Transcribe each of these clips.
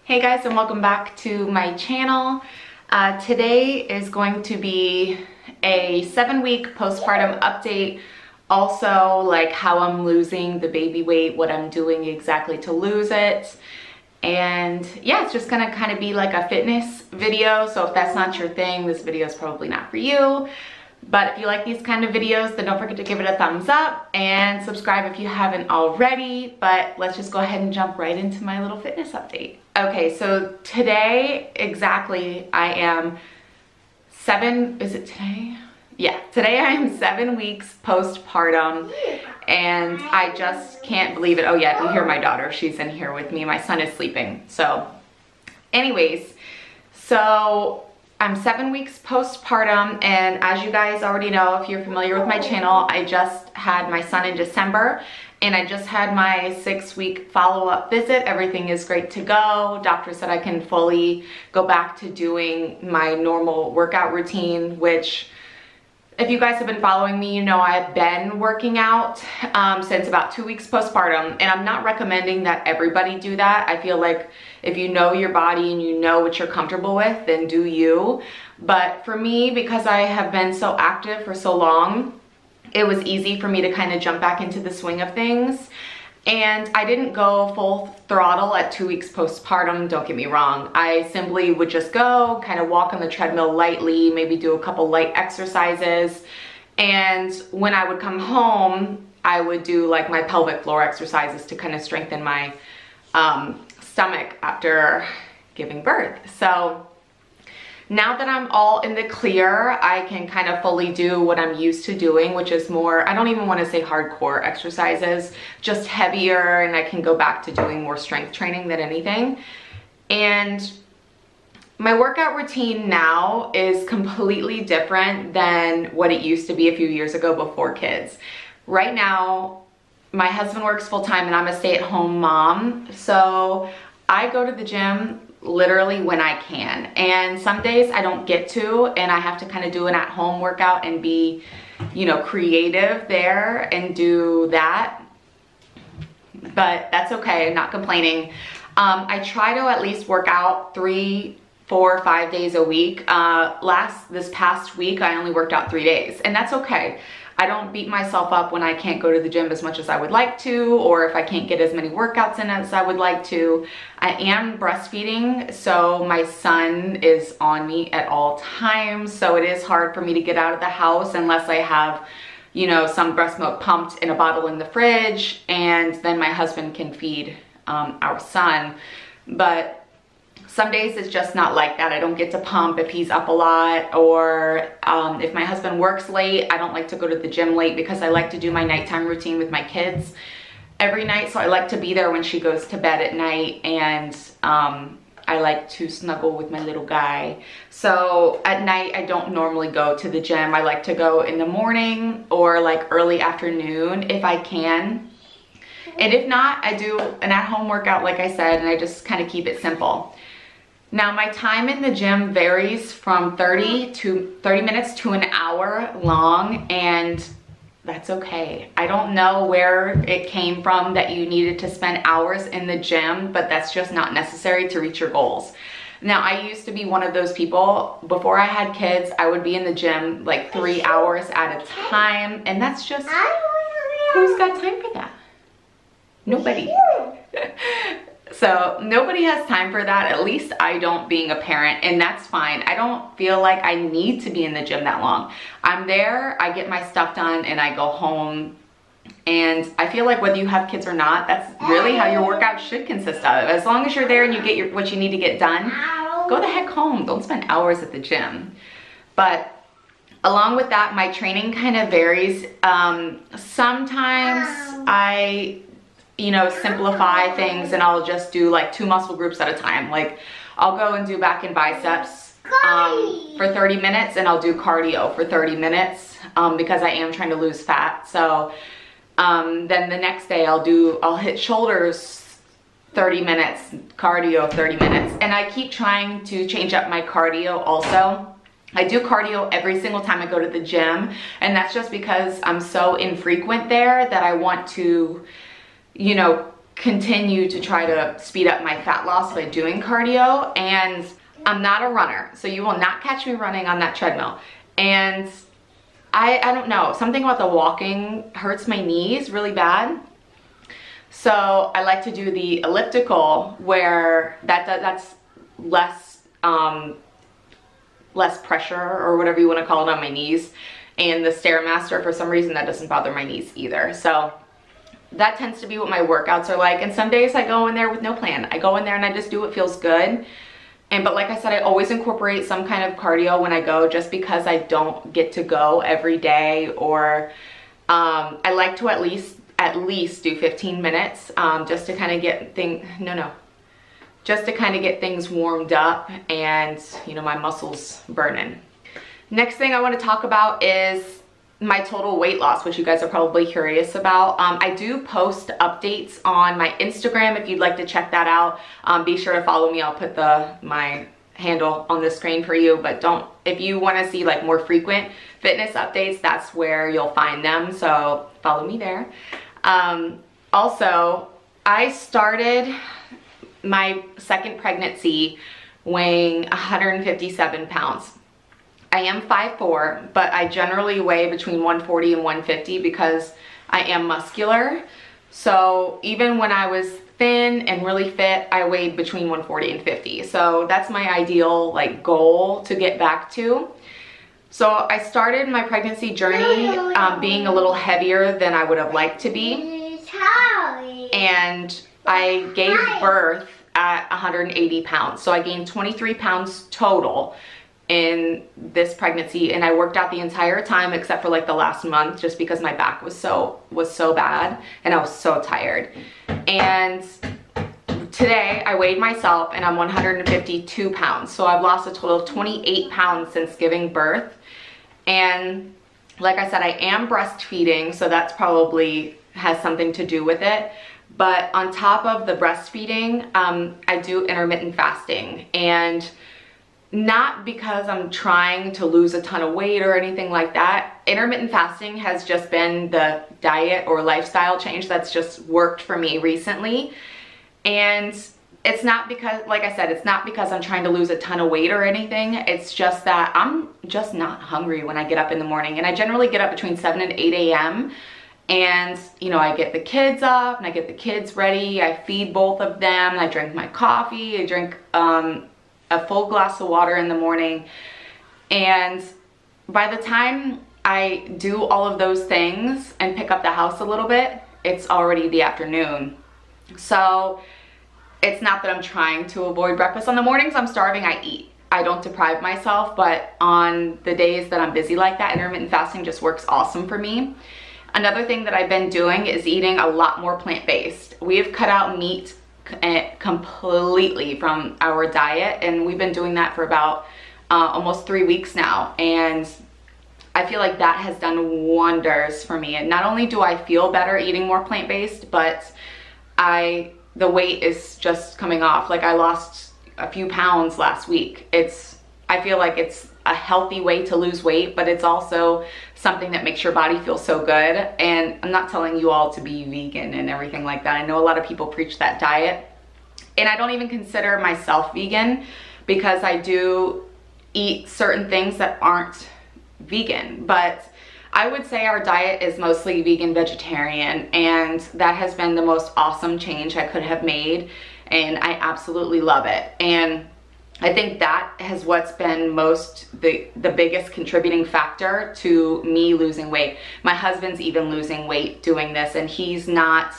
Hey guys, and welcome back to my channel. Today is going to be a 7-week postpartum update. Also, like how I'm losing the baby weight, what I'm doing exactly to lose it. And yeah, it's just gonna kind of be like a fitness video. So if that's not your thing, this video is probably not for you. But if you like these kind of videos, then don't forget to give it a thumbs up and subscribe if you haven't already. But let's just go ahead and jump right into my little fitness update. Okay, so today exactly I am today I am 7 weeks postpartum, and I just can't believe it. Oh yeah, if you hear my daughter, she's in here with me. My son is sleeping. So anyways, so I'm 7 weeks postpartum, and as you guys already know, if you're familiar with my channel, I just had my son in December, and I just had my 6-week follow-up visit. Everything is great to go. Doctor said I can fully go back to doing my normal workout routine, which if you guys have been following me, you know I've been working out since about 2 weeks postpartum, and I'm not recommending that everybody do that. I feel like if you know your body and you know what you're comfortable with, then do you. But for me, because I have been so active for so long, it was easy for me to kind of jump back into the swing of things. And I didn't go full throttle at 2 weeks postpartum, don't get me wrong. I simply would just go, kind of walk on the treadmill lightly, maybe do a couple light exercises. And when I would come home, I would do like my pelvic floor exercises to kind of strengthen my stomach after giving birth. So now that I'm all in the clear, I can kind of fully do what I'm used to doing, which is more, I don't even want to say hardcore exercises, just heavier, and I can go back to doing more strength training than anything. And my workout routine now is completely different than what it used to be a few years ago before kids. Right now, my husband works full-time and I'm a stay-at-home mom, so I go to the gym literally when I can, and some days I don't get to, and I have to kind of do an at-home workout and be, you know, creative there and do that, but that's okay. I'm not complaining. I try to at least work out 3, 4, 5 days a week. This past week I only worked out 3 days, and that's okay. I don't beat myself up when I can't go to the gym as much as I would like to, or if I can't get as many workouts in as I would like to. I am breastfeeding, so my son is on me at all times, so it is hard for me to get out of the house unless I have, you know, some breast milk pumped in a bottle in the fridge, and then my husband can feed our son. But some days it's just not like that. I don't get to pump if he's up a lot, or if my husband works late, I don't like to go to the gym late because I like to do my nighttime routine with my kids every night. So I like to be there when she goes to bed at night, and I like to snuggle with my little guy. So at night, I don't normally go to the gym. I like to go in the morning or like early afternoon if I can. And if not, I do an at-home workout, like I said, and I just kind of keep it simple. Now, my time in the gym varies from 30 minutes to an hour long, and that's okay. I don't know where it came from that you needed to spend hours in the gym, but that's just not necessary to reach your goals. Now, I used to be one of those people. Before I had kids, I would be in the gym like 3 hours at a time, and that's just, who's got time for that? Nobody. So nobody has time for that, at least I don't, being a parent, and that's fine. I don't feel like I need to be in the gym that long. I'm there, I get my stuff done, and I go home. And I feel like whether you have kids or not, that's really how your workout should consist of. As long as you're there and you get what you need to get done, go the heck home. Don't spend hours at the gym. But along with that, my training kind of varies. Sometimes I simplify things, and I'll just do like 2 muscle groups at a time. Like I'll go and do back and biceps for 30 minutes, and I'll do cardio for 30 minutes because I am trying to lose fat. So then the next day I'll hit shoulders 30 minutes, cardio 30 minutes. And I keep trying to change up my cardio also. I do cardio every single time I go to the gym, and that's just because I'm so infrequent there that I want to, you know, continue to try to speed up my fat loss by doing cardio, and I'm not a runner, so you will not catch me running on that treadmill. And I don't know, something about the walking hurts my knees really bad. So I like to do the elliptical, where that's less less pressure or whatever you want to call it on my knees. And the Stairmaster, for some reason, that doesn't bother my knees either. So that tends to be what my workouts are like. And some days I go in there with no plan. I go in there and I just do what feels good. But like I said, I always incorporate some kind of cardio when I go, just because I don't get to go every day. Or I like to at least do 15 minutes just to kind of get just to kind of get things warmed up and, you know, my muscles burning. Next thing I want to talk about is my total weight loss, which you guys are probably curious about. I do post updates on my Instagram if you'd like to check that out. Be sure to follow me. I'll put my handle on the screen for you, but if you want to see like more frequent fitness updates, that's where you'll find them. So follow me there. Also, I started my second pregnancy weighing 157 pounds. I am 5'4", but I generally weigh between 140 and 150 because I am muscular. So even when I was thin and really fit, I weighed between 140 and 50. So that's my ideal like goal to get back to. So I started my pregnancy journey being a little heavier than I would have liked to be. And I gave birth at 180 pounds. So I gained 23 pounds total in this pregnancy, and I worked out the entire time except for like the last month, just because my back was so bad and I was so tired. And today I weighed myself and I'm 152 pounds. So I've lost a total of 28 pounds since giving birth. And like I said, I am breastfeeding, so that's probably has something to do with it. But on top of the breastfeeding, I do intermittent fasting, and not because I'm trying to lose a ton of weight or anything like that. Intermittent fasting has just been the diet or lifestyle change that's just worked for me recently. And it's not because, like I said, it's not because I'm trying to lose a ton of weight or anything. It's just that I'm just not hungry when I get up in the morning. And I generally get up between 7 and 8 a.m. And, you know, I get the kids up and I get the kids ready. I feed both of them. I drink my coffee. I drink a full glass of water in the morning. And by the time I do all of those things and pick up the house a little bit, it's already the afternoon. So it's not that I'm trying to avoid breakfast. On the mornings I'm starving, I eat. I don't deprive myself, but on the days that I'm busy like that, intermittent fasting just works awesome for me. Another thing that I've been doing is eating a lot more plant-based. We have cut out meat completely from our diet, and we've been doing that for about almost 3 weeks now, and I feel like that has done wonders for me. And not only do I feel better eating more plant-based, but the weight is just coming off. Like, I lost a few pounds last week. I feel like it's a healthy way to lose weight, but it's also something that makes your body feel so good. And I'm not telling you all to be vegan and everything like that. I know a lot of people preach that diet, and I don't even consider myself vegan because I do eat certain things that aren't vegan. But I would say our diet is mostly vegan vegetarian, and that has been the most awesome change I could have made, and I absolutely love it. And I think that has what's been the biggest contributing factor to me losing weight. My husband's even losing weight doing this, and he's not,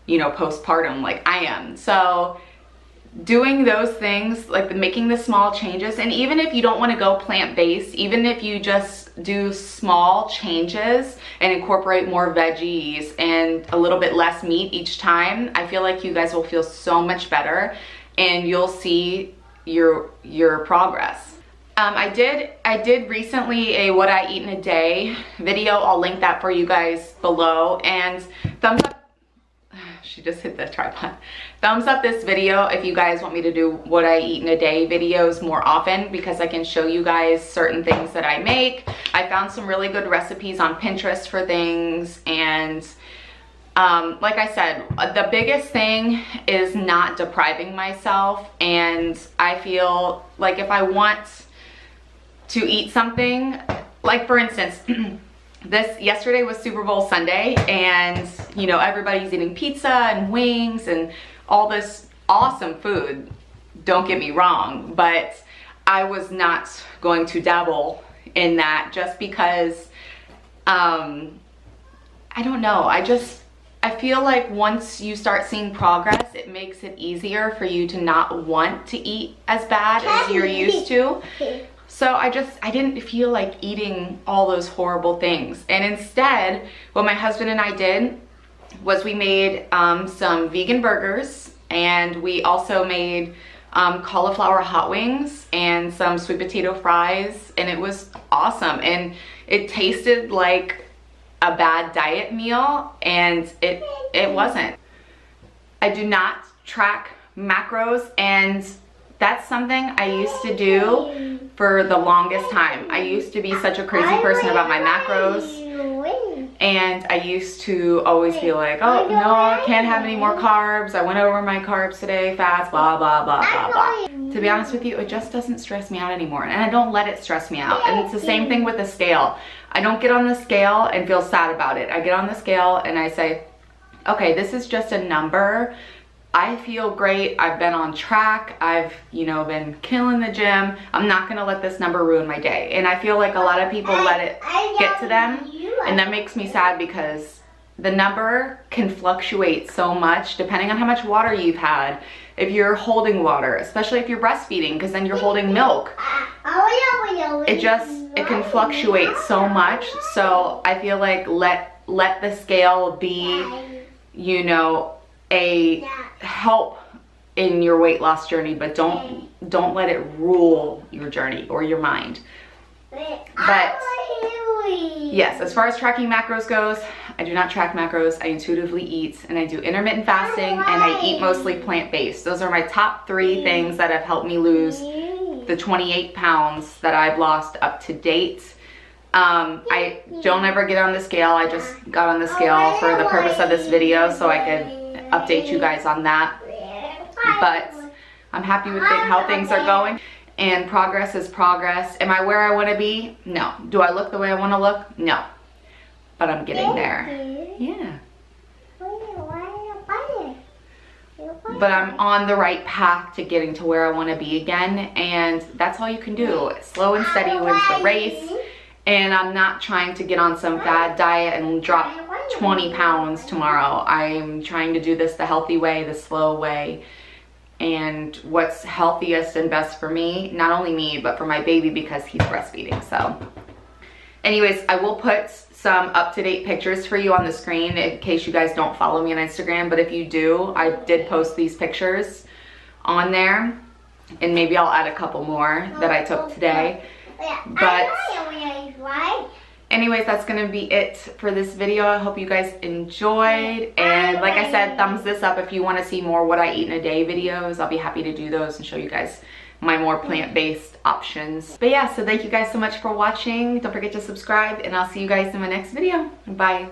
you know, postpartum like I am. So doing those things, like making the small changes, and even if you don't want to go plant-based, even if you just do small changes and incorporate more veggies and a little bit less meat each time, I feel like you guys will feel so much better and you'll see your progress. I did recently a what I eat in a day video. I'll link that for you guys below, and thumbs up. She just hit the tripod. Thumbs up this video if you guys want me to do what I eat in a day videos more often, because I can show you guys certain things that I make. I found some really good recipes on Pinterest for things, and like I said, the biggest thing is not depriving myself. And I feel like if I want to eat something, like for instance, yesterday was Super Bowl Sunday, and you know, everybody's eating pizza and wings and all this awesome food, don't get me wrong, but I was not going to dabble in that just because, I don't know, I feel like once you start seeing progress, it makes it easier for you to not want to eat as bad as you're used to. So I didn't feel like eating all those horrible things. And instead, what my husband and I did was we made some vegan burgers, and we also made cauliflower hot wings and some sweet potato fries, and it was awesome. And it tasted like a bad diet meal, and it wasn't. I do not track macros, and that's something I used to do for the longest time. I used to be such a crazy person about my macros, and I used to always be like, oh no, I can't have any more carbs, I went over my carbs today, fast, blah blah blah blah blah. To be honest with you, it just doesn't stress me out anymore, and I don't let it stress me out. And it's the same thing with the scale. I don't get on the scale and feel sad about it. I get on the scale and I say, okay, this is just a number. I feel great, I've been on track, I've, you know, been killing the gym. I'm not gonna let this number ruin my day. And I feel like a lot of people let it get to them, and that makes me sad because the number can fluctuate so much depending on how much water you've had. If you're holding water, especially if you're breastfeeding, because then you're holding milk. It can fluctuate so much. So I feel like let the scale be, you know, a help in your weight loss journey, but don't let it rule your journey or your mind. But yes, as far as tracking macros goes, I do not track macros. I intuitively eat, and I do intermittent fasting, and I eat mostly plant-based. Those are my top 3 things that have helped me lose the 28 pounds that I've lost up to date. I don't ever get on the scale. I just got on the scale for the purpose of this video so I could update you guys on that. But I'm happy with how things are going, and progress is progress. Am I where I want to be? No. Do I look the way I want to look? No. But I'm getting there. Yeah. But I'm on the right path to getting to where I want to be again, and that's all you can do. Slow and steady wins the race. And I'm not trying to get on some fad diet and drop 20 pounds tomorrow. I'm trying to do this the healthy way, the slow way, and what's healthiest and best for me, not only me, but for my baby because he's breastfeeding. So anyways, I will put some up-to-date pictures for you on the screen in case you guys don't follow me on Instagram. But if you do, I did post these pictures on there, and maybe I'll add a couple more that I took today. But anyways, that's gonna be it for this video. I hope you guys enjoyed, and like I said, thumbs this up if you want to see more what I eat in a day videos. I'll be happy to do those and show you guys my more plant-based options. But yeah, so thank you guys so much for watching. Don't forget to subscribe, and I'll see you guys in my next video. Bye.